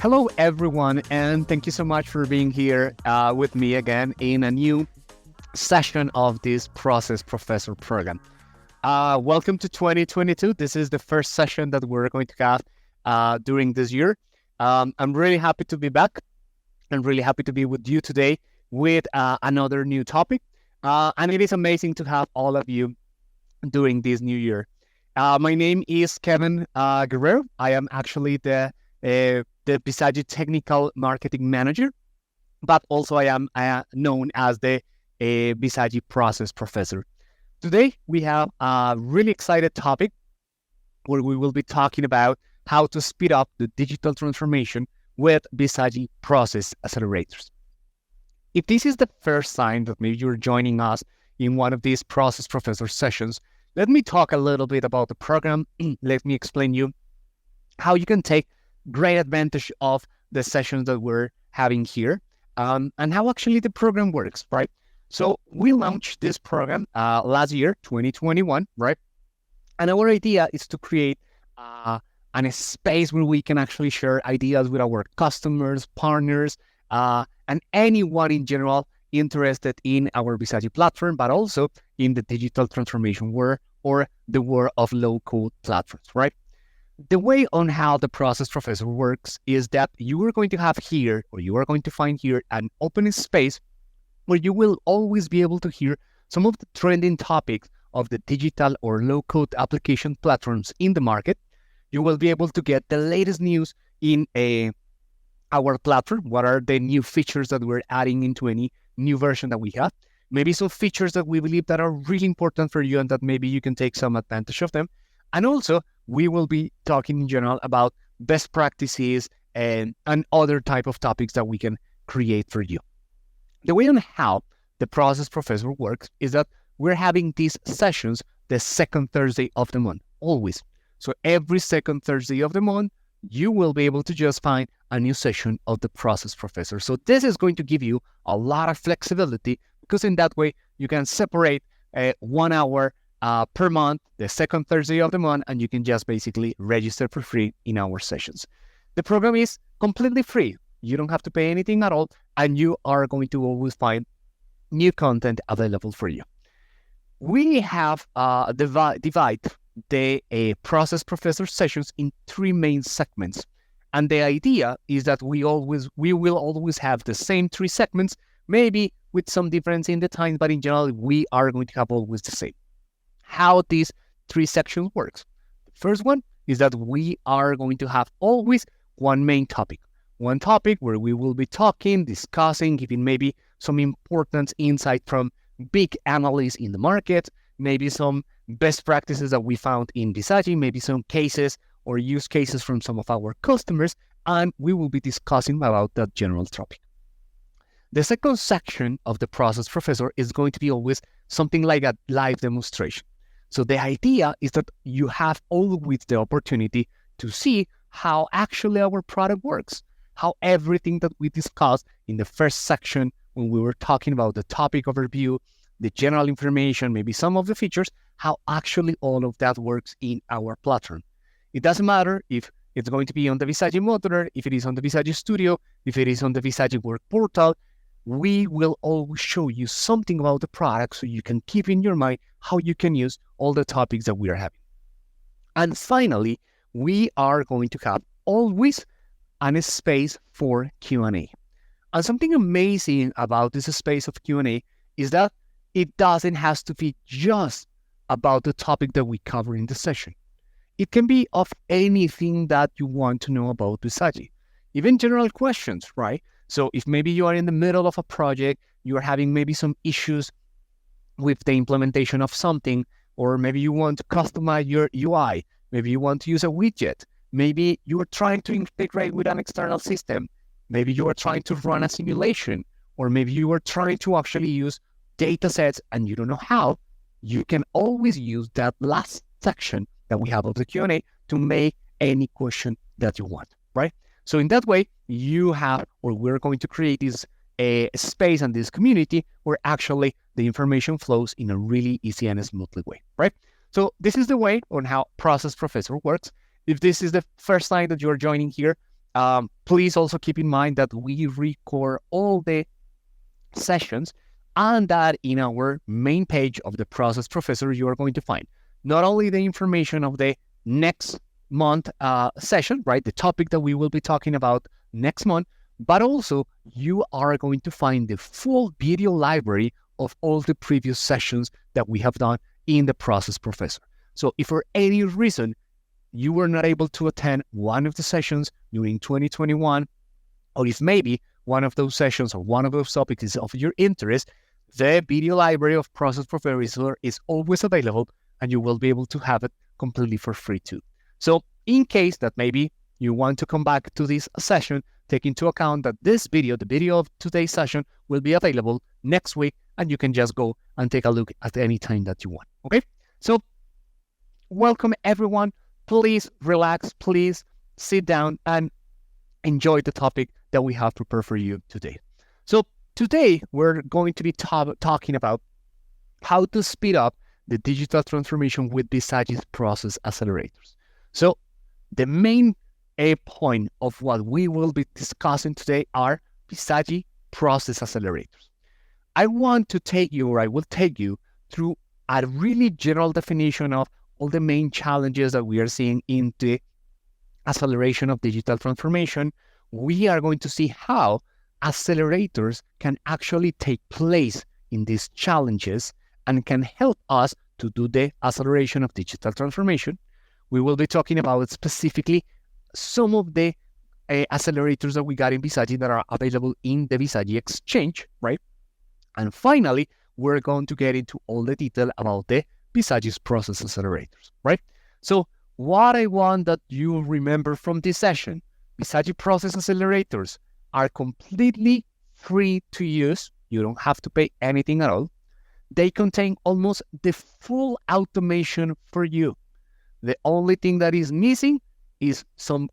Hello, everyone, and thank you so much for being here with me again in a new session of this Process Professor program. Welcome to 2022. This is the first session that we're going to have during this year. I'm really happy to be back. I'm really happy to be with you today with another new topic. And it is amazing to have all of you during this new year. My name is Kevin Guerrero. I am actually the Bizagi Technical Marketing Manager, but also I am known as the Bizagi Process Professor. Today, we have a really excited topic where we will be talking about how to speed up the digital transformation with Bizagi Process Accelerators. If this is the first time that maybe you're joining us in one of these Process Professor sessions, let me talk a little bit about the program. Let me explain you how you can take great advantage of the sessions that we're having here and how actually the program works, right? So we launched this program last year, 2021, right? And our idea is to create a space where we can actually share ideas with our customers, partners, and anyone in general interested in our Bizagi platform, but also in the digital transformation world or the world of low-code platforms, right? The way on how the Process Professor works is that you are going to have here, or you are going to find here, an open space where you will always be able to hear some of the trending topics of the digital or low-code application platforms in the market. You will be able to get the latest news in our platform. What are the new features that we're adding into any new version that we have? Maybe some features that we believe that are really important for you and that maybe you can take some advantage of them. And also, we will be talking in general about best practices and other type of topics that we can create for you. The way on how the Process Professor works is that we're having these sessions the second Thursday of the month, always. So every second Thursday of the month, you will be able to just find a new session of the Process Professor. So this is going to give you a lot of flexibility because in that way, you can separate 1 hour per month, the second Thursday of the month, and you can just basically register for free in our sessions. The program is completely free. You don't have to pay anything at all, and you are going to always find new content available for you. We have divide the Process Professor sessions in 3 main segments, and the idea is that we will always have the same 3 segments, maybe with some difference in the time, but in general, we are going to have always the same. How these 3 sections works. The first one is that we are going to have always one main topic. One topic where we will be talking, discussing, giving maybe some important insight from big analysts in the market, maybe some best practices that we found in Bizagi, maybe some cases or use cases from some of our customers, and we will be discussing about that general topic. The second section of the Process Professor is going to be always something like a live demonstration. So the idea is that you have always the opportunity to see how actually our product works, how everything that we discussed in the first section when we were talking about the topic overview, the general information, maybe some of the features, how actually all of that works in our platform. It doesn't matter if it's going to be on the Bizagi Modular, if it is on the Bizagi Studio, if it is on the Bizagi Work Portal. We will always show you something about the product so you can keep in your mind how you can use all the topics that we are having. And finally, we are going to have always a space for Q&A. And something amazing about this space of Q&A is that it doesn't have to be just about the topic that we cover in the session. It can be of anything that you want to know about Bizagi, even general questions, right? So if maybe you are in the middle of a project, you are having maybe some issues with the implementation of something, or maybe you want to customize your UI, maybe you want to use a widget, maybe you are trying to integrate with an external system, maybe you are trying to run a simulation, or maybe you are trying to actually use data sets and you don't know how, you can always use that last section that we have of the Q&A to make any question that you want, right? So in that way, you have, or we're going to create this space and this community where actually the information flows in a really easy and smoothly way, right? So this is the way on how Process Professor works. If this is the first time that you're joining here, Please also keep in mind that we record all the sessions, and that in our main page of the Process Professor, you are going to find not only the information of the next month session, right? The topic that we will be talking about next month, but also you are going to find the full video library of all the previous sessions that we have done in the Process Professor. So if for any reason you were not able to attend one of the sessions during 2021, or if maybe one of those sessions or one of those topics is of your interest, the video library of Process Professor is always available, and you will be able to have it completely for free too. So in case that maybe you want to come back to this session, take into account that this video, the video of today's session, will be available next week, and you can just go and take a look at any time that you want. Okay? So welcome everyone. Please relax, please sit down and enjoy the topic that we have prepared for you today. So today we're going to be talking about how to speed up the digital transformation with Bizagi's Process Accelerators. So the main point of what we will be discussing today are Bizagi Process Accelerators. I will take you through a really general definition of all the main challenges that we are seeing in the acceleration of digital transformation. We are going to see how accelerators can actually take place in these challenges and can help us to do the acceleration of digital transformation. We will be talking about specifically some of the accelerators that we got in Bizagi that are available in the Bizagi Exchange, right? And finally, we're going to get into all the detail about the Bizagi's Process Accelerators, right? So what I want that you remember from this session, Bizagi Process Accelerators are completely free to use. You don't have to pay anything at all. They contain almost the full automation for you. The only thing that is missing is some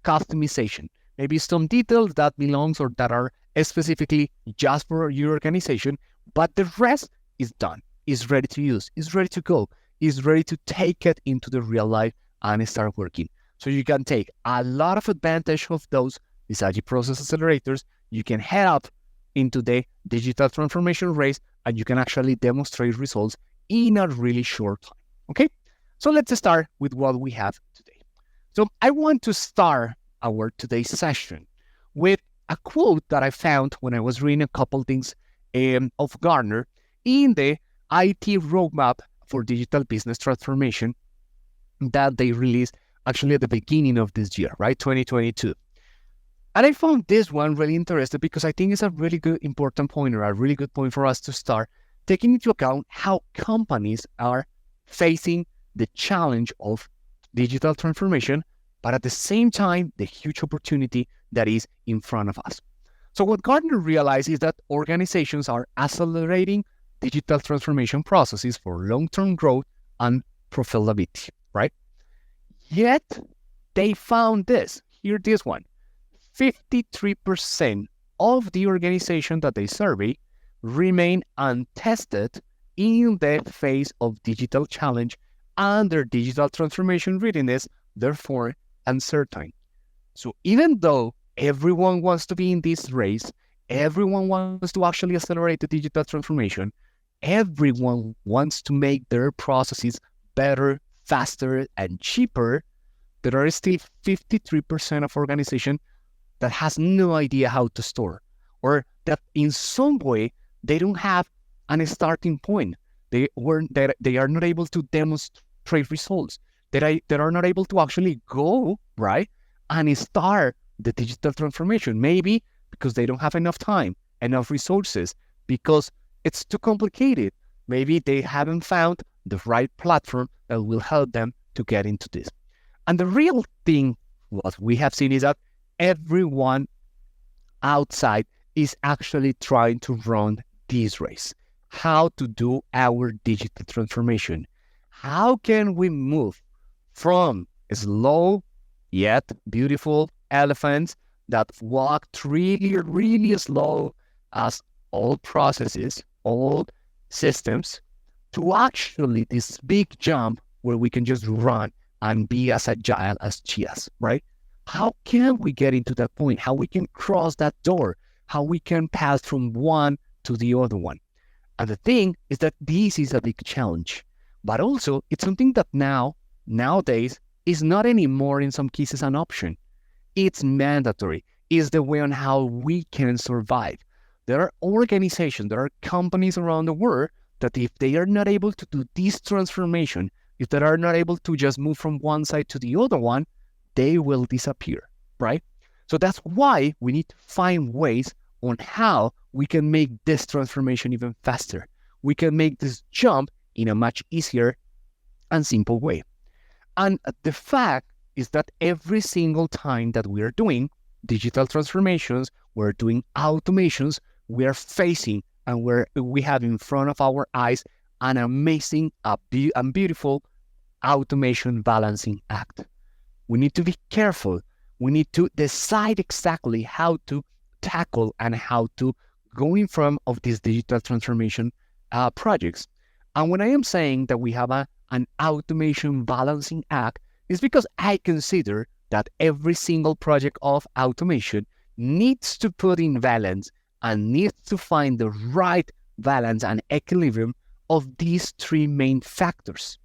customization, maybe some details that belongs or that are specifically just for your organization, but the rest is done, is ready to use, is ready to go, is ready to take it into the real life and start working. So you can take a lot of advantage of those Bizagi Process Accelerators. You can head up into the digital transformation race, and you can actually demonstrate results in a really short time. Okay? So let's start with what we have today. So I want to start our today's session with a quote that I found when I was reading a couple things of Gartner in the IT roadmap for digital business transformation that they released actually at the beginning of this year, right? 2022. And I found this one really interesting because I think it's a really good, important point, or a really good point for us to start taking into account how companies are facing the challenge of digital transformation, but at the same time, the huge opportunity that is in front of us. So what Gartner realized is that organizations are accelerating digital transformation processes for long-term growth and profitability, right? Yet, they found this. Hear this one. 53% of the organization that they survey remain untested in the face of digital challenge, and their digital transformation readiness, therefore, uncertain. So even though everyone wants to be in this race, everyone wants to actually accelerate the digital transformation, everyone wants to make their processes better, faster, and cheaper, there are still 53% of organizations that has no idea how to store, or that in some way they don't have a starting point. They are not able to demonstrate results. They are not able to actually go right and start the digital transformation. Maybe because they don't have enough time, enough resources, because it's too complicated. Maybe they haven't found the right platform that will help them to get into this. And the real thing, what we have seen is that everyone outside is actually trying to run this race. How to do our digital transformation? How can we move from slow yet beautiful elephants that walked really, really slow as all processes, all systems, to actually this big jump where we can just run and be as agile as cheetahs, right? How can we get into that point? How we can cross that door? How we can pass from one to the other one? And the thing is that this is a big challenge, but also it's something that nowadays, is not anymore in some cases an option. It's mandatory. It's the way on how we can survive. There are organizations, there are companies around the world that if they are not able to do this transformation, if they are not able to just move from one side to the other one, they will disappear, right? So that's why we need to find ways on how we can make this transformation even faster. We can make this jump in a much easier and simple way. And the fact is that every single time that we are doing digital transformations, we're doing automations, we are facing and we have in front of our eyes an amazing and beautiful automation balancing act. We need to be careful. We need to decide exactly how to tackle and how to go in front of these digital transformation projects. And when I am saying that we have an automation balancing act, is because I consider that every single project of automation needs to put in balance and needs to find the right balance and equilibrium of these three main factors.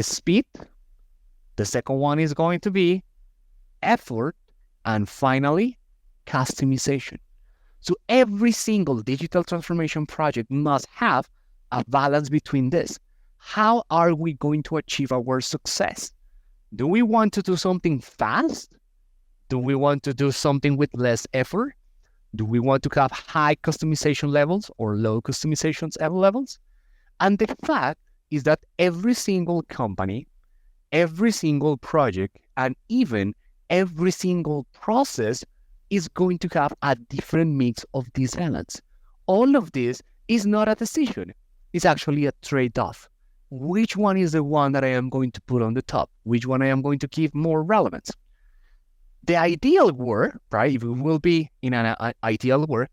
Speed, the second one is going to be effort, and finally, customization. So every single digital transformation project must have a balance between this. How are we going to achieve our success? Do we want to do something fast? Do we want to do something with less effort? Do we want to have high customization levels or low customization levels? And the fact is that every single company, every single project, and even every single process is going to have a different mix of these elements. All of this is not a decision. It's actually a trade-off. Which one is the one that I am going to put on the top? Which one I am going to give more relevance? The ideal world, right, if we will be in an ideal world,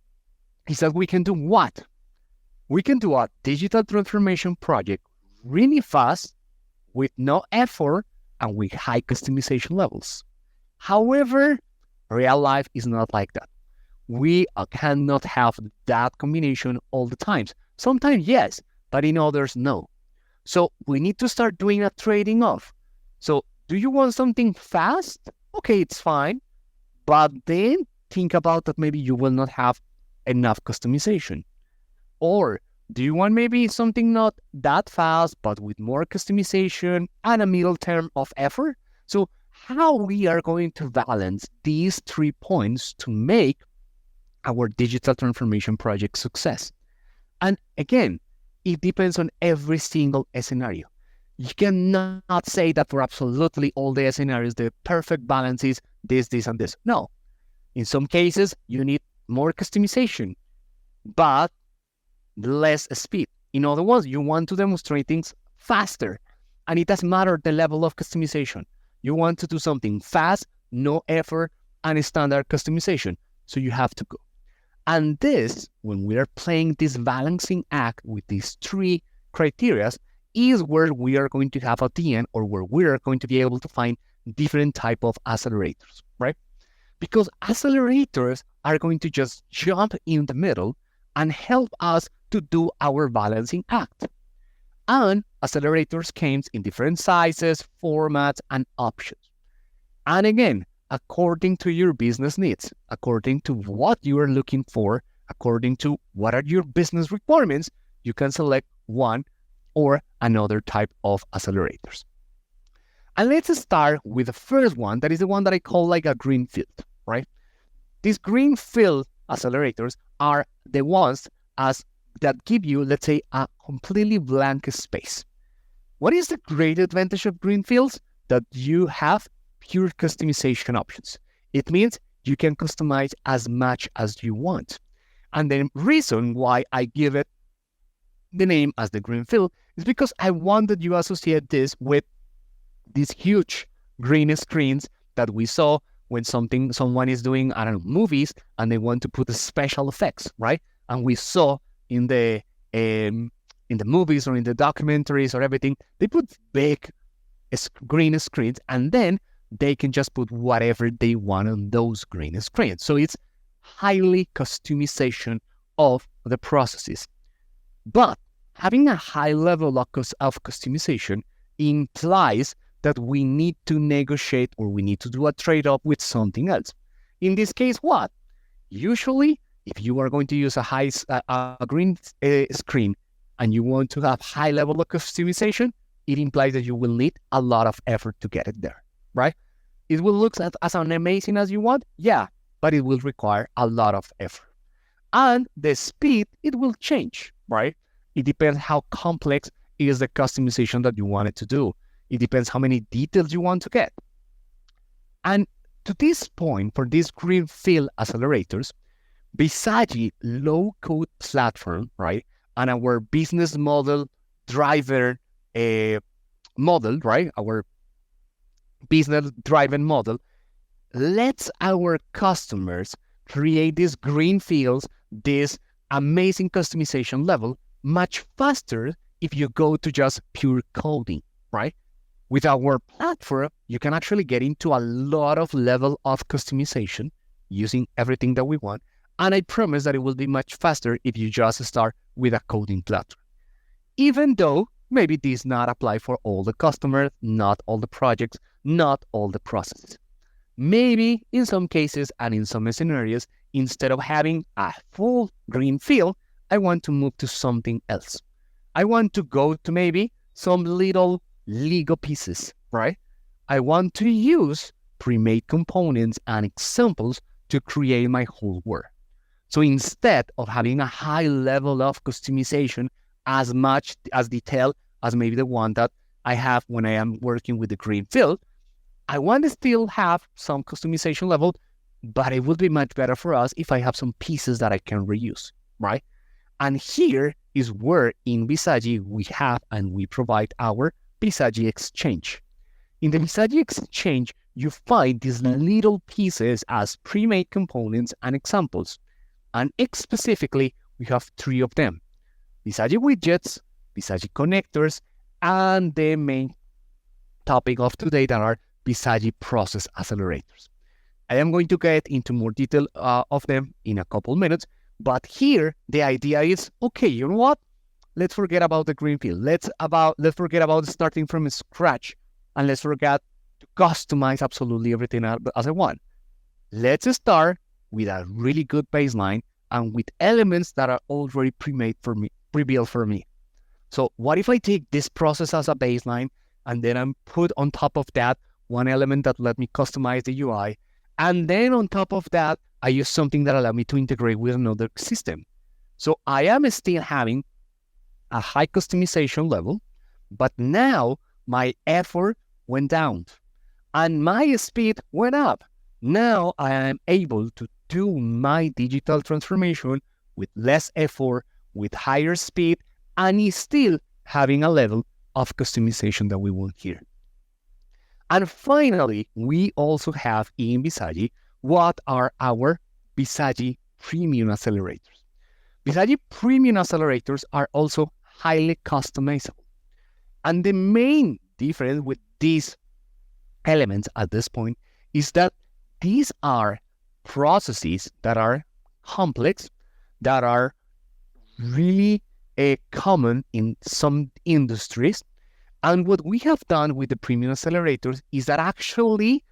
is that we can do what? We can do a digital transformation project really fast with no effort and with high customization levels. However, real life is not like that. We cannot have that combination all the times. Sometimes yes, but in others no. So we need to start doing a trading off. So do you want something fast? Okay, it's fine. But then think about that maybe you will not have enough customization. Or do you want maybe something not that fast, but with more customization and a middle term of effort? So how we are going to balance these 3 points to make our digital transformation project success? And again, it depends on every single scenario. You cannot say that for absolutely all the scenarios, the perfect balance is this, this, and this. No. In some cases, you need more customization, but less speed. In other words, you want to demonstrate things faster, and it doesn't matter the level of customization. You want to do something fast, no effort, and standard customization. So you have to go. And this, when we are playing this balancing act with these 3 criteria, is where we are going to have at the end, or where we are going to be able to find different type of accelerators, right? Because accelerators are going to just jump in the middle and help us to do our balancing act. And accelerators came in different sizes, formats, and options. And again, according to your business needs, according to what you are looking for, according to what are your business requirements, you can select one or another type of accelerators. And let's start with the first one, that is the one that I call like a green field, right? These green field accelerators are the ones that give you, let's say, a completely blank space. What is the great advantage of green fields? That you have pure customization options. It means you can customize as much as you want. And the reason why I give it the name as the green field is because I want that you associate this with these huge green screens that we saw when someone is doing, I don't know, movies, and they want to put the special effects, right? And we saw in the movies or in the documentaries or everything, they put big green screens, and then they can just put whatever they want on those green screens. So it's highly customization of the processes. But having a high level of customization implies that we need to negotiate or we need to do a trade-off with something else. In this case, what? Usually, if you are going to use a green screen and you want to have high level of customization, it implies that you will need a lot of effort to get it there, right? It will look as amazing as you want, yeah, but it will require a lot of effort. And the speed, it will change, right? It depends how complex is the customization that you want it to do. It depends how many details you want to get. And to this point, for these greenfield accelerators, Bizagi low-code platform, right, and our business model driver model, right, our business-driven model lets our customers create these greenfields, this amazing customization level much faster if you go to just pure coding, right? With our platform, you can actually get into a lot of level of customization using everything that we want. And I promise that it will be much faster if you just start with a coding platform. Even though maybe this not apply for all the customers, not all the projects, not all the processes. Maybe in some cases and in some scenarios, instead of having a full greenfield, I want to move to something else. I want to go to maybe some little Lego pieces, right? I want to use pre-made components and examples to create my whole world. So instead of having a high level of customization, as much as detail as maybe the one that I have when I am working with the greenfield, I want to still have some customization level, but it would be much better for us if I have some pieces that I can reuse, right? And here is where in Bizagi we have and we provide our Bizagi Exchange. In the Bizagi Exchange, you find these little pieces as pre-made components and examples. And specifically, we have 3 of them. Bizagi widgets, Bizagi connectors, and the main topic of today that are Bizagi Process Accelerators. I am going to get into more detail of them in a couple minutes, but here the idea is, okay, you know what? Let's forget about the greenfield. Let's forget about starting from scratch, and let's forget to customize absolutely everything as I want. Let's start with a really good baseline and with elements that are already pre-built for me. So what if I take this process as a baseline and then I'm put on top of that one element that let me customize the UI, and then on top of that I use something that allow me to integrate with another system. So I am still having a high customization level, but now my effort went down and my speed went up. Now I am able to do my digital transformation with less effort, with higher speed, and still having a level of customization that we want here. And finally, we also have in Bizagi what are our Bizagi Premium Accelerators. Bizagi Premium Accelerators are also highly customizable. And the main difference with these elements at this point is that these are processes that are complex, that are really common in some industries. And what we have done with the Premium Accelerators is that actually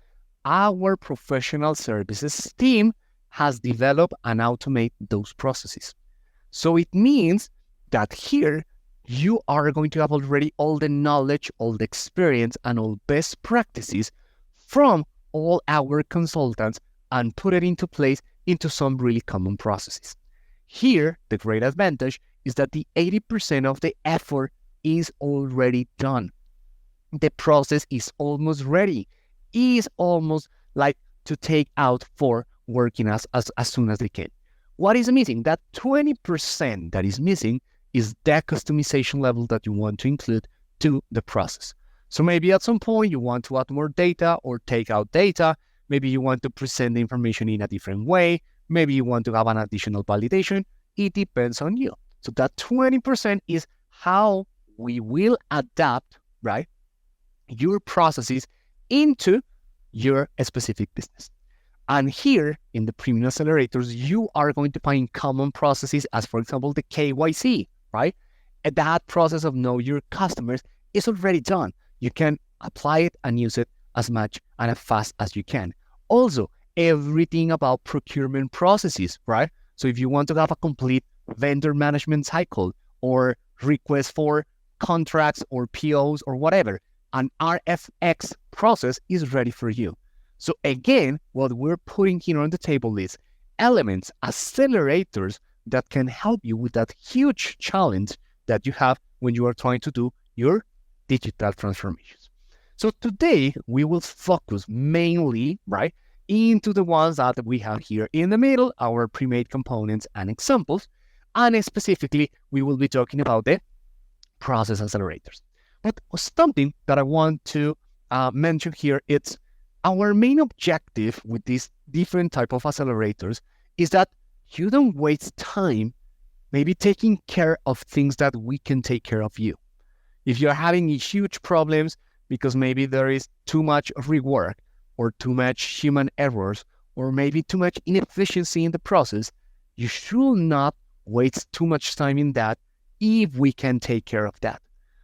our professional services team has developed and automate those processes. So it means that here you are going to have already all the knowledge, all the experience, and all best practices from all our consultants and put it into place into some really common processes. Here, the great advantage is that the 80% of the effort is already done. The process is almost ready. Is almost like to take out for working as soon as they can. What is missing? That 20% that is missing is that customization level that you want to include to the process. So maybe at some point you want to add more data or take out data. Maybe you want to present the information in a different way. Maybe you want to have an additional validation. It depends on you. So that 20% is how we will adapt, right, your processes into your specific business. And here in the premium accelerators, you are going to find common processes as, for example, the KYC, right? And that process of know your customers is already done. You can apply it and use it as much and as fast as you can. Also, everything about procurement processes, right? So if you want to have a complete vendor management cycle or request for contracts or POs or whatever, an RFX process is ready for you. So again, what we're putting here on the table is elements, accelerators that can help you with that huge challenge that you have when you are trying to do your digital transformations. So today we will focus mainly, right, into the ones that we have here in the middle, our pre-made components and examples. And specifically, we will be talking about the process accelerators. But something that I want to mention here, it's our main objective with these different type of accelerators is that you don't waste time maybe taking care of things that we can take care of you. If you're having huge problems because maybe there is too much rework or too much human errors or maybe too much inefficiency in the process, you should not waste too much time in that if we can take care of that.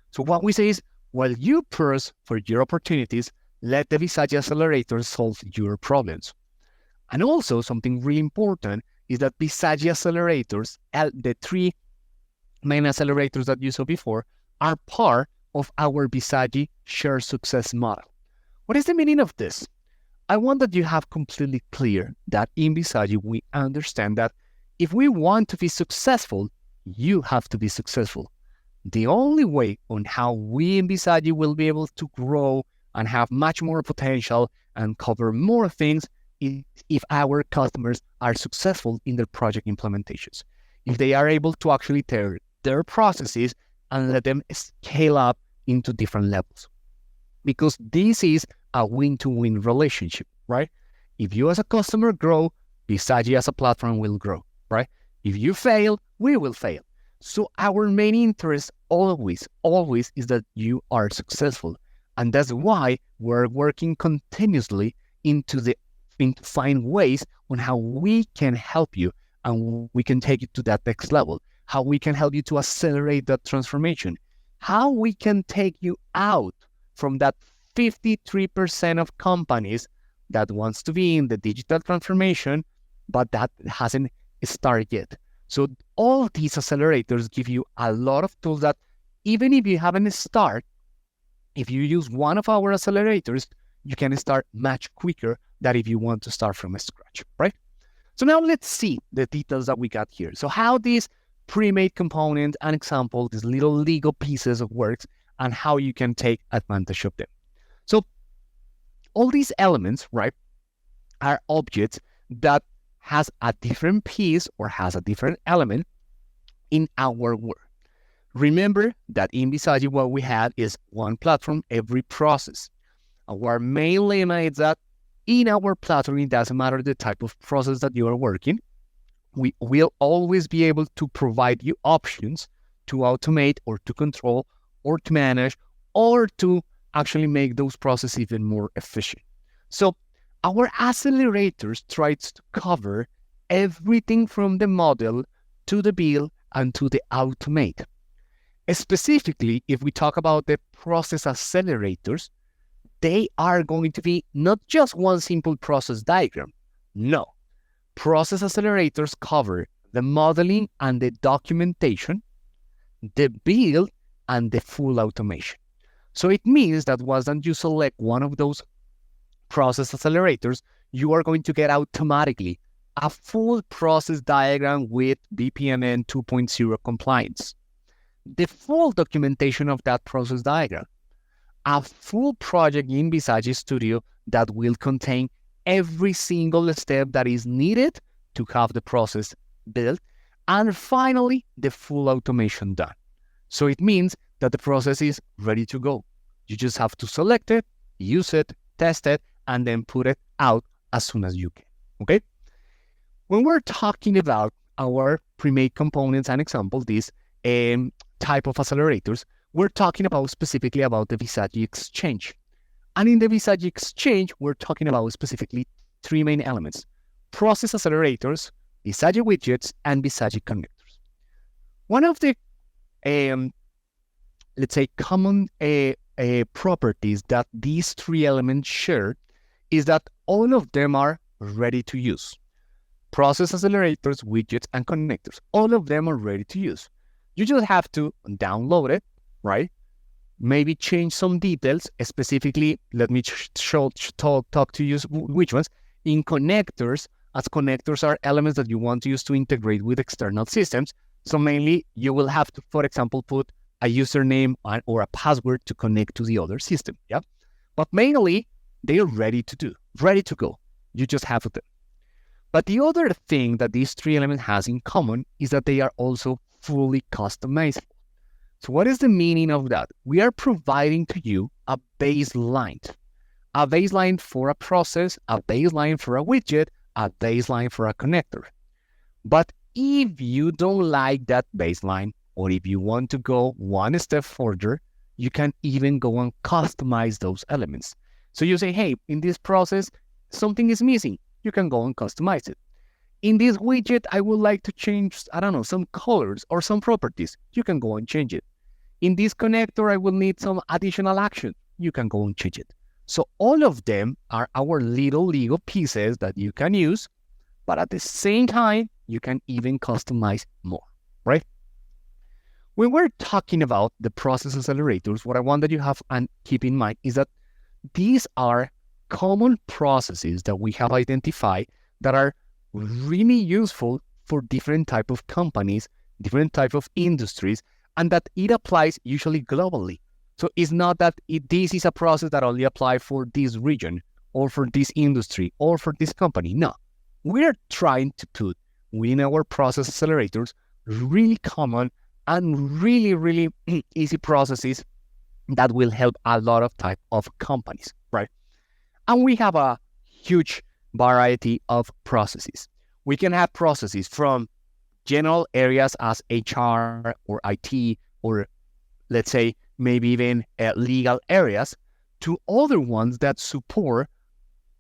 So what we say is, while you purse for your opportunities, let the Bizagi accelerators solve your problems. And also something really important is that Bizagi accelerators, the three main accelerators that you saw before, are part of our Bizagi shared success model. What is the meaning of this? I want that you have completely clear that in Bizagi, we understand that if we want to be successful, you have to be successful. The only way on how we in Bizagi will be able to grow and have much more potential and cover more things is if our customers are successful in their project implementations. If they are able to actually take their processes and let them scale up into different levels. Because this is a win-to-win relationship, right? If you as a customer grow, Bizagi as a platform will grow, right? If you fail, we will fail. So our main interest always is that you are successful. And that's why we're working continuously into find ways on how we can help you and we can take it to that next level, how we can help you to accelerate that transformation, how we can take you out from that 53% of companies that wants to be in the digital transformation, but that hasn't started yet. So all these accelerators give you a lot of tools that even if you haven't started, if you use one of our accelerators, you can start much quicker than if you want to start from scratch, right? So now let's see the details that we got here. So how these pre-made components and example, these little Lego pieces of works and how you can take advantage of them. So all these elements, right, are objects that has a different piece or has a different element in our work. Remember that in Bizagi, what we have is one platform, every process. Our main lemma is that in our platform, it doesn't matter the type of process that you are working, we will always be able to provide you options to automate or to control or to manage or to actually make those processes even more efficient. So our accelerators tries to cover everything from the model to the build and to the automate. Specifically, if we talk about the process accelerators, they are going to be not just one simple process diagram. No. Process accelerators cover the modeling and the documentation, the build, and the full automation. So it means that once you select one of those process accelerators, you are going to get automatically a full process diagram with BPMN 2.0 compliance, the full documentation of that process diagram, a full project in Bizagi Studio that will contain every single step that is needed to have the process built, and finally, the full automation done. So it means that the process is ready to go. You just have to select it, use it, test it, and then put it out as soon as you can, okay? When we're talking about our pre-made components and example, these type of accelerators, we're talking about specifically about the Bizagi Exchange. And in the Bizagi exchange, we're talking about specifically three main elements: process accelerators, Bizagi widgets, and Bizagi connectors. One of the, let's say, common properties that these three elements share is that all of them are ready to use. Process accelerators, widgets, and connectors, all of them are ready to use. You just have to download it, right? Maybe change some details. Specifically, let me talk to you which ones. In connectors, as connectors are elements that you want to use to integrate with external systems. So mainly, you will have to, for example, put a username or a password to connect to the other system. Yeah, but mainly they are ready to go. You just have to. But the other thing that these three elements has in common is that they are also fully customizable. So what is the meaning of that? We are providing to you a baseline for a process, a baseline for a widget, a baseline for a connector. But if you don't like that baseline, or if you want to go one step further, you can even go and customize those elements. So you say, hey, in this process, something is missing. You can go and customize it. In this widget, I would like to change, some colors or some properties. You can go and change it. In this connector, I will need some additional action. You can go and change it. So all of them are our little Lego pieces that you can use, but at the same time, you can even customize more, right? When we're talking about the process accelerators, what I want that you have and keep in mind is that these are common processes that we have identified that are really useful for different type of companies, different type of industries, and that it applies usually globally. So it's not that this is a process that only applies for this region or for this industry or for this company. No, we're trying to put within our process accelerators really common and really, really easy processes that will help a lot of type of companies, right? And we have a huge variety of processes. We can have processes from general areas as HR or IT, or let's say maybe even legal areas, to other ones that support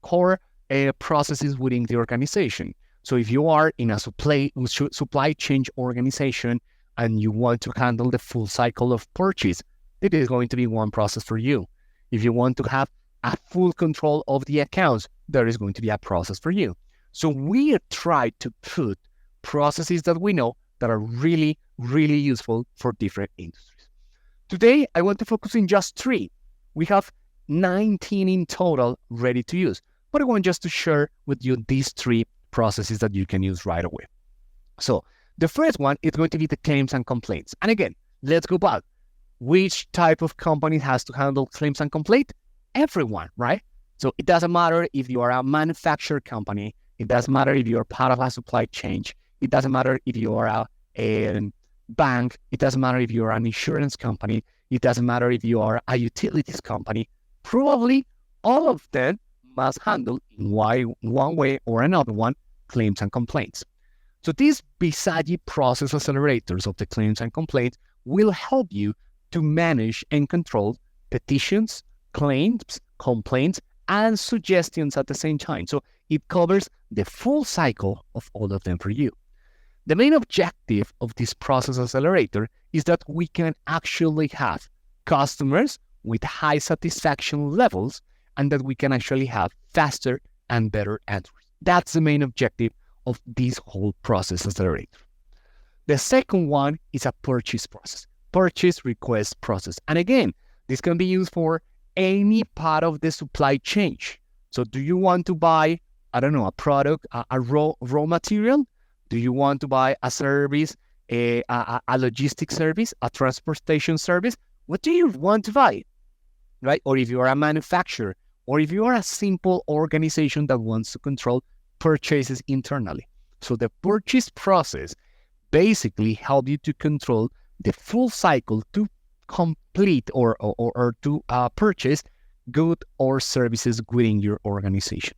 core processes within the organization. So if you are in a supply chain organization and you want to handle the full cycle of purchase, it is going to be one process for you. If you want to have a full control of the accounts, there is going to be a process for you. So we try to put processes that we know that are really, really useful for different industries. Today, I want to focus on just 3. We have 19 in total ready to use, but I want just to share with you these 3 processes that you can use right away. So the first one is going to be the claims and complaints. And again, let's go back. Which type of company has to handle claims and complaints? Everyone, right? So it doesn't matter if you are a manufacturer company. It doesn't matter if you're part of a supply chain. It doesn't matter if you are a bank. It doesn't matter if you're an insurance company. It doesn't matter if you are a utilities company. Probably all of them must handle in one way or another one claims and complaints. So these Bizagi process accelerators of the claims and complaints will help you to manage and control petitions, claims, complaints, and suggestions at the same time. So it covers the full cycle of all of them for you. The main objective of this process accelerator is that we can actually have customers with high satisfaction levels and that we can actually have faster and better answers. That's the main objective of this whole process accelerator. The second one is a purchase process, purchase request process. And again, this can be used for any part of the supply chain. So do you want to buy, a product, a raw material? Do you want to buy a service, a logistics service, a transportation service? What do you want to buy, right? Or if you are a manufacturer, or if you are a simple organization that wants to control purchases internally. So the purchase process basically helps you to control the full cycle to complete or to purchase goods or services within your organization.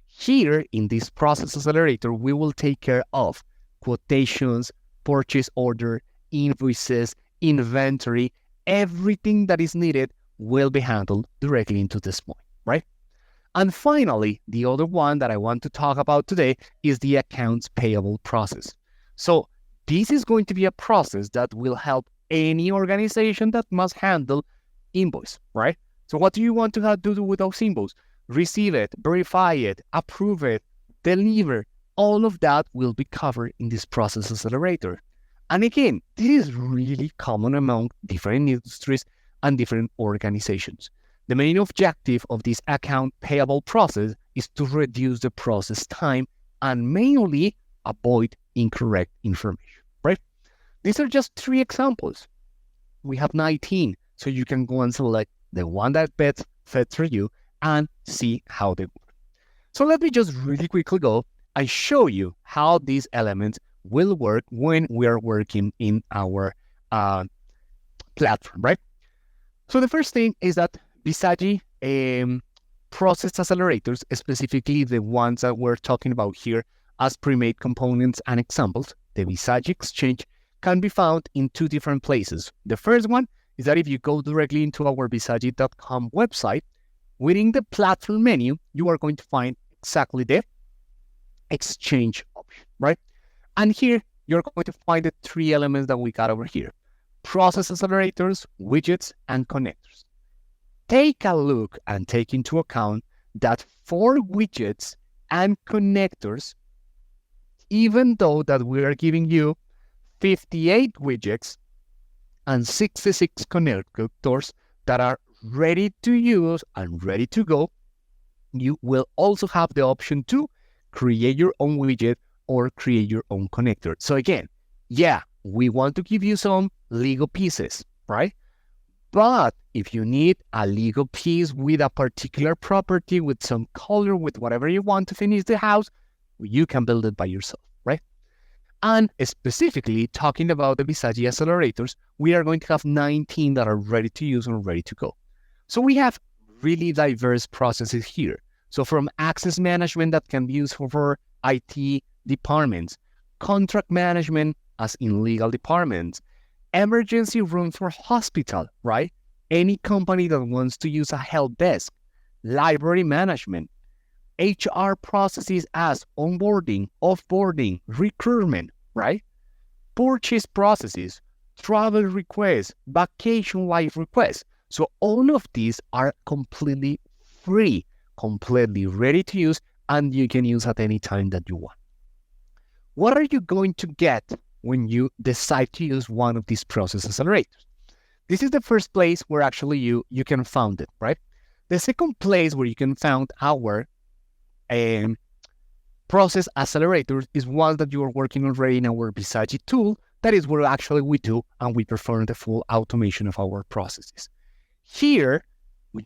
Here in this process accelerator, we will take care of quotations, purchase order, invoices, inventory, everything that is needed will be handled directly into this point, right? And finally, the other one that I want to talk about today is the accounts payable process. So this is going to be a process that will help any organization that must handle invoice, right? So what do you want to have to do with those invoices? Receive it, verify it, approve it, deliver. All of that will be covered in this process accelerator. And again, this is really common among different industries and different organizations. The main objective of this account payable process is to reduce the process time and mainly avoid incorrect information, right? These are just 3 examples. We have 19, so you can go and select the one that best fits for you and see how they work. So let me just really quickly go and show you how these elements will work when we are working in our platform, right? So the first thing is that Bizagi process accelerators, specifically the ones that we're talking about here as pre-made components and examples, the Bizagi exchange can be found in 2 different places. The first one is that if you go directly into our bizagi.com website, within the platform menu, you are going to find exactly the exchange option, right? And here, you're going to find the 3 elements that we got over here: process accelerators, widgets, and connectors. Take a look and take into account that for widgets and connectors, even though that we are giving you 58 widgets and 66 connectors that are ready to use and ready to go, you will also have the option to create your own widget or create your own connector. So again, yeah, we want to give you some Lego pieces, right? But if you need a Lego piece with a particular property, with some color, with whatever you want to finish the house, you can build it by yourself, right? And specifically talking about the Bizagi accelerators, we are going to have 19 that are ready to use and ready to go. So we have really diverse processes here. So from access management that can be used for IT departments, contract management as in legal departments, emergency rooms for hospital, right? Any company that wants to use a help desk, library management, HR processes as onboarding, offboarding, recruitment, right? Purchase processes, travel requests, vacation life requests. So all of these are completely free, completely ready to use, and you can use at any time that you want. What are you going to get when you decide to use one of these process accelerators? This is the first place where actually you can find it, right? The second place where you can find our process accelerators is one that you are working already in our Bizagi tool. That is where actually we do and we perform the full automation of our processes. Here,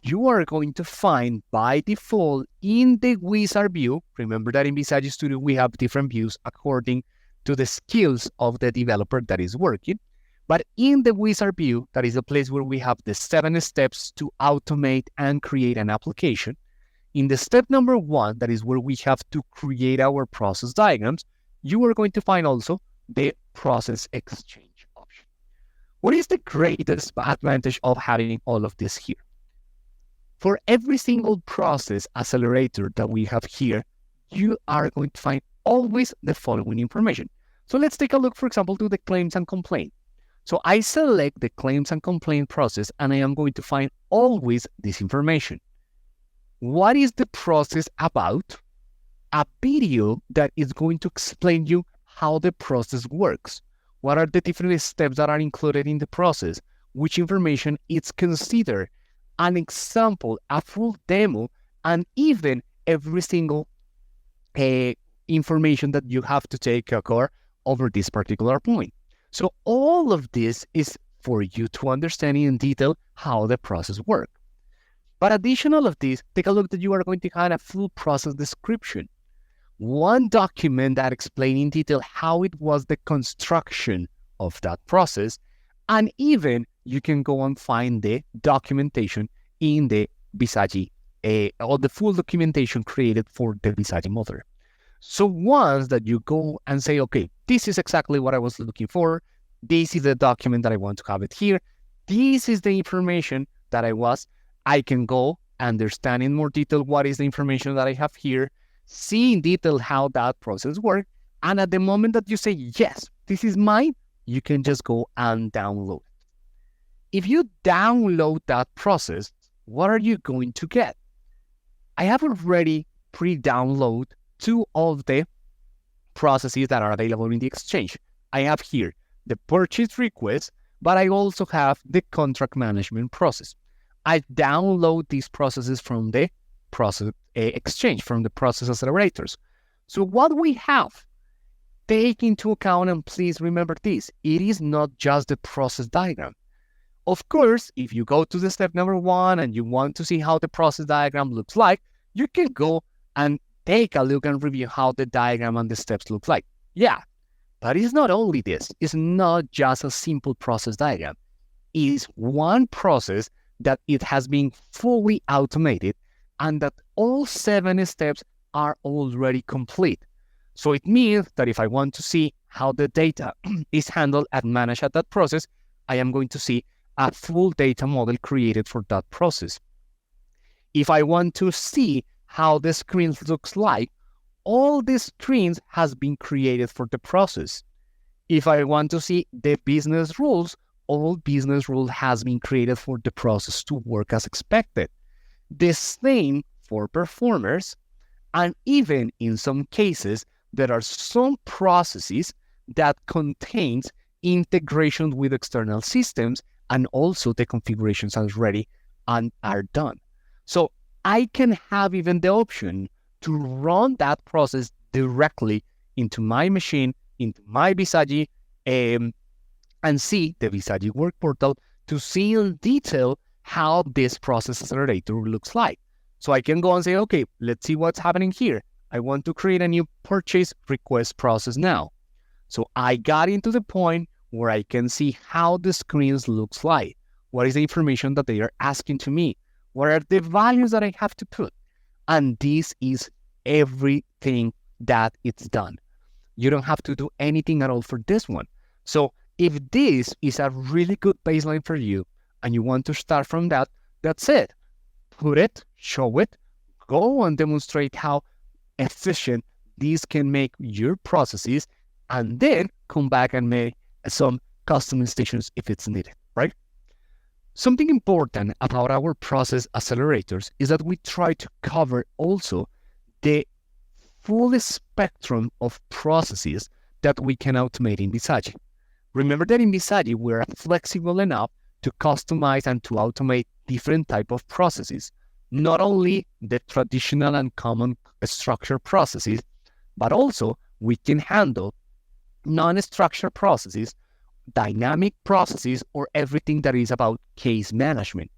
you are going to find by default in the wizard view. Remember that in Bizagi Studio, we have different views according to the skills of the developer that is working. But in the wizard view, that is a place where we have the 7 steps to automate and create an application. In the step number 1, that is where we have to create our process diagrams, you are going to find also the process exchange option. What is the greatest advantage of having all of this here? For every single process accelerator that we have here, you are going to find always the following information. So let's take a look, for example, to the claims and complaint. So I select the claims and complaint process, and I am going to find always this information. What is the process about? A video that is going to explain you how the process works. What are the different steps that are included in the process? Which information is considered? An example, a full demo, and even every single information that you have to take care over this particular point. So all of this is for you to understand in detail how the process works. But additional of this, take a look that you are going to have a full process description. One document that explains in detail how it was the construction of that process, and even you can go and find the documentation in the Bizagi, or the full documentation created for the Bizagi model. So once that you go and say, okay, this is exactly what I was looking for, this is the document that I want to have it here, this is the information that I can go understand in more detail what is the information that I have here, see in detail how that process works, and at the moment that you say, yes, this is mine, you can just go and download it. If you download that process, what are you going to get? I have already pre-downloaded 2 of the processes that are available in the exchange. I have here the purchase request, but I also have the contract management process. I download these processes from the process exchange, from the Process Accelerators. So what we have, take into account, and please remember this, it is not just the process diagram. Of course, if you go to the step number 1 and you want to see how the process diagram looks like, you can go and take a look and review how the diagram and the steps look like. Yeah, but it's not only this. It's not just a simple process diagram. It is one process that it has been fully automated and that all 7 steps are already complete. So it means that if I want to see how the data is handled and managed at that process, I am going to see a full data model created for that process. If I want to see how the screen looks like, all the screens has been created for the process. If I want to see the business rules, all business rule has been created for the process to work as expected. The same for performers, and even in some cases, there are some processes that contains integration with external systems, and also the configurations are ready and are done. So I can have even the option to run that process directly into my machine, into my Bizagi, and see the Bizagi work portal to see in detail how this process accelerator looks like. So I can go and say, okay, let's see what's happening here. I want to create a new purchase request process now. So I got into the point where I can see how the screens looks like. What is the information that they are asking to me? What are the values that I have to put? And this is everything that it's done. You don't have to do anything at all for this one. So if this is a really good baseline for you and you want to start from that, that's it. Put it, show it, go and demonstrate how efficient these can make your processes, and then come back and make some customizations if it's needed, right? Something important about our process accelerators is that we try to cover also the full spectrum of processes that we can automate in Bizagi. Remember that in Bizagi, we're flexible enough to customize and to automate different type of processes, not only the traditional and common structured processes, but also we can handle non-structured processes, dynamic processes, or everything that is about case management.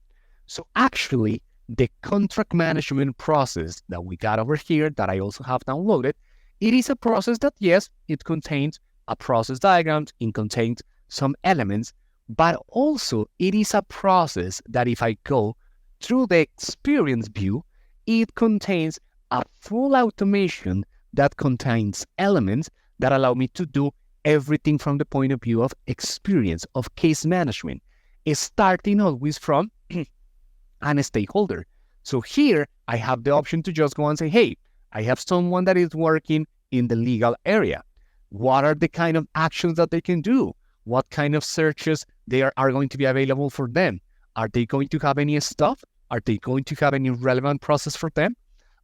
So actually, the contract management process that we got over here that I also have downloaded, it is a process that, yes, it contains a process diagram, it contains some elements, but also it is a process that if I go through the experience view, it contains a full automation that contains elements that allow me to do everything from the point of view of experience, of case management, starting always from a stakeholder. So here I have the option to just go and say, hey, I have someone that is working in the legal area. What are the kind of actions that they can do? What kind of searches are going to be available for them? Are they going to have any stuff? Are they going to have any relevant process for them?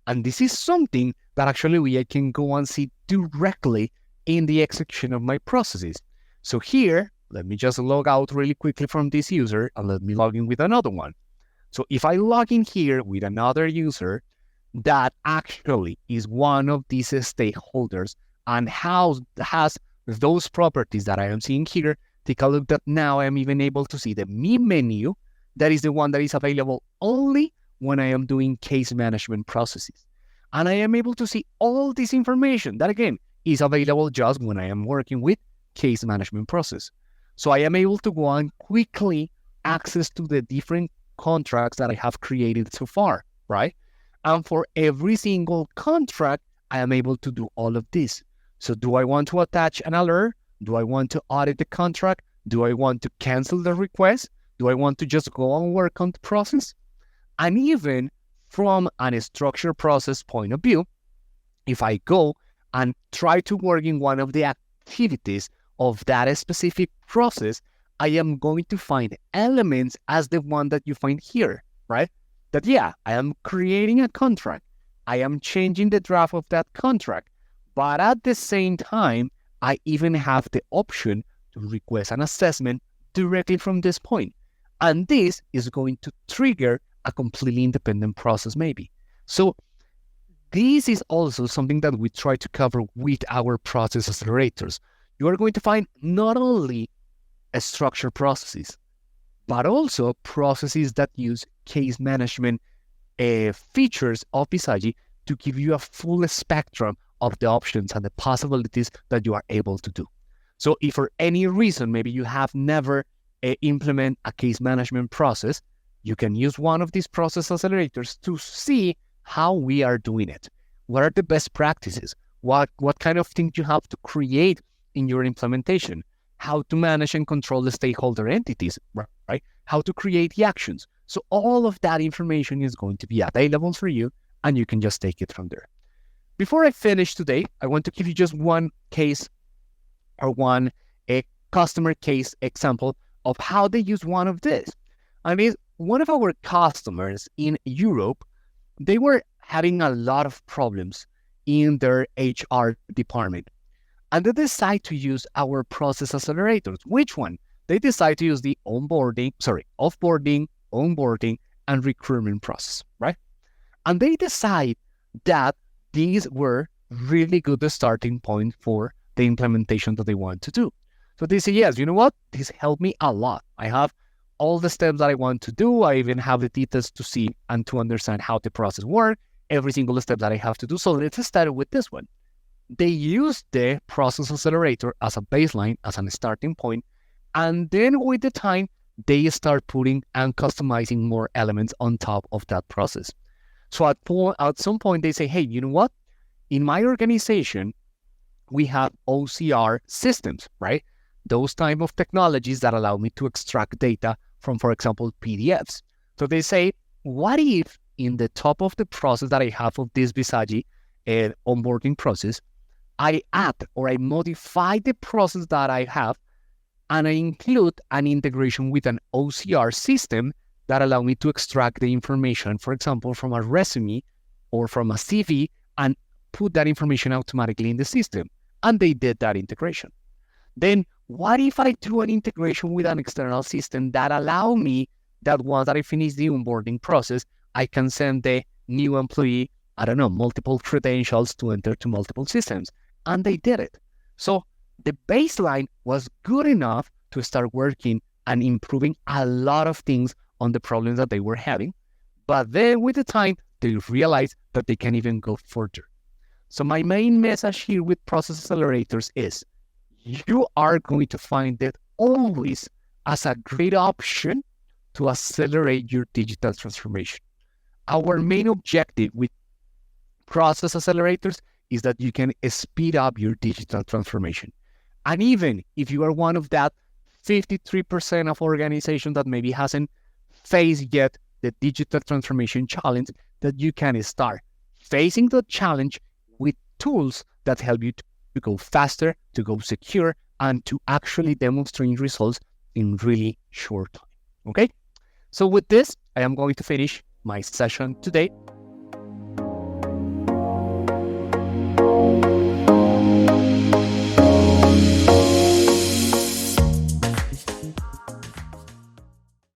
And this is something that actually I can go and see directly in the execution of my processes. So here, let me just log out really quickly from this user and let me log in with another one. So if I log in here with another user that actually is one of these stakeholders and has those properties that I am seeing here, take a look that now I'm even able to see the Me menu. That is the one that is available only when I am doing case management processes. And I am able to see all this information that, again, is available just when I am working with case management process. So I am able to go and quickly access to the different contracts that I have created so far, right? And for every single contract, I am able to do all of this. So do I want to attach an alert? Do I want to audit the contract? Do I want to cancel the request? Do I want to just go and work on the process? And even from a structured process point of view, if I go and try to work in one of the activities of that specific process, I am going to find elements as the one that you find here, right? That, yeah, I am creating a contract. I am changing the draft of that contract. But at the same time, I even have the option to request an assessment directly from this point. And this is going to trigger a completely independent process maybe. So this is also something that we try to cover with our process accelerators. You are going to find not only structured processes, but also processes that use case management features of Bizagi to give you a full spectrum of the options and the possibilities that you are able to do. So if for any reason, maybe you have never implement a case management process, you can use one of these process accelerators to see how we are doing it. What are the best practices? What kind of things you have to create in your implementation? How to manage and control the stakeholder entities, right? How to create the actions. So all of that information is going to be available for you, and you can just take it from there. Before I finish today, I want to give you just one case or one customer case example of how they use one of this. I mean, one of our customers in Europe, they were having a lot of problems in their HR department. And they decide to use our process accelerators. Which one? They decide to use the offboarding, onboarding, and recruitment process, right? And they decide that these were really good starting point for the implementation that they want to do. So they say, yes, you know what? This helped me a lot. I have all the steps that I want to do. I even have the details to see and to understand how the process works, every single step that I have to do. So let's start with this one. They use the process accelerator as a baseline, as a starting point, and then with the time, they start putting and customizing more elements on top of that process. So at some point, they say, hey, you know what? In my organization, we have OCR systems, right? Those type of technologies that allow me to extract data from, for example, PDFs. So they say, what if in the top of the process that I have of this Bizagi onboarding process, I add or I modify the process that I have, and I include an integration with an OCR system that allow me to extract the information, for example, from a resume or from a CV, and put that information automatically in the system. And they did that integration. Then what if I do an integration with an external system that allow me that once that I finish the onboarding process, I can send the new employee, I don't know, multiple credentials to enter to multiple systems. And they did it. So the baseline was good enough to start working and improving a lot of things on the problems that they were having. But then with the time, they realized that they can even go further. So my main message here with process accelerators is you are going to find it always as a great option to accelerate your digital transformation. Our main objective with process accelerators is that you can speed up your digital transformation. And even if you are one of that 53% of organizations that maybe hasn't faced yet the digital transformation challenge, that you can start facing the challenge with tools that help you to go faster, to go secure, and to actually demonstrate results in really short time. Okay? So with this, I am going to finish my session today.